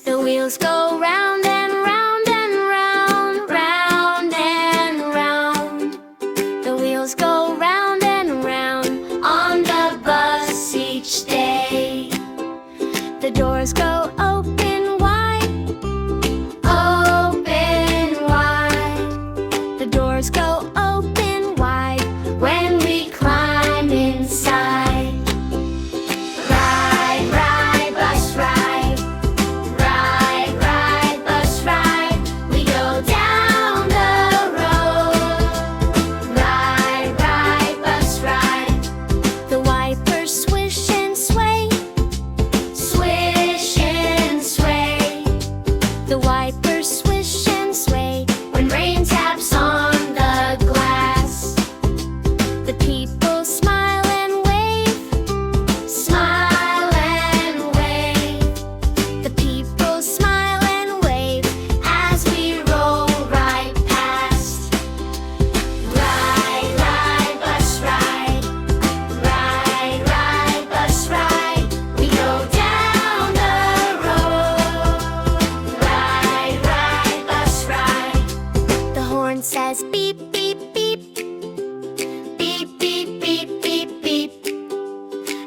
The wheels go round and round and round, round and round. The wheels go round and round on the bus each day. The doors go open wide, open wide. The doors go open wide when we climb inside. Ride, ride, bus ride. Ride, ride, bus ride. We go down the road. Ride, ride, bus ride. The wipers swish and sway, swish and sway. The wipers swish and sway when rain taps on the glass. The people smile and wave, smile and wave. The people smile and wave as we roll right past. Ride, ride, bus ride. Ride, ride, bus ride. We go down the road. Ride, ride, bus ride. The horn says beep, beep, beep. Beep, beep, beep, beep, beep.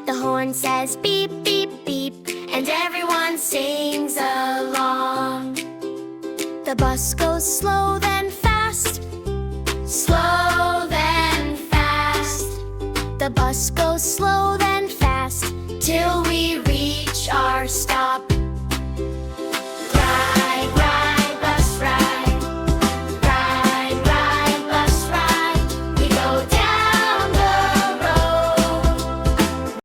The horn says beep, beep, beep, and everyone sings along. The bus goes slow then fast, slow then fast. The bus goes slow then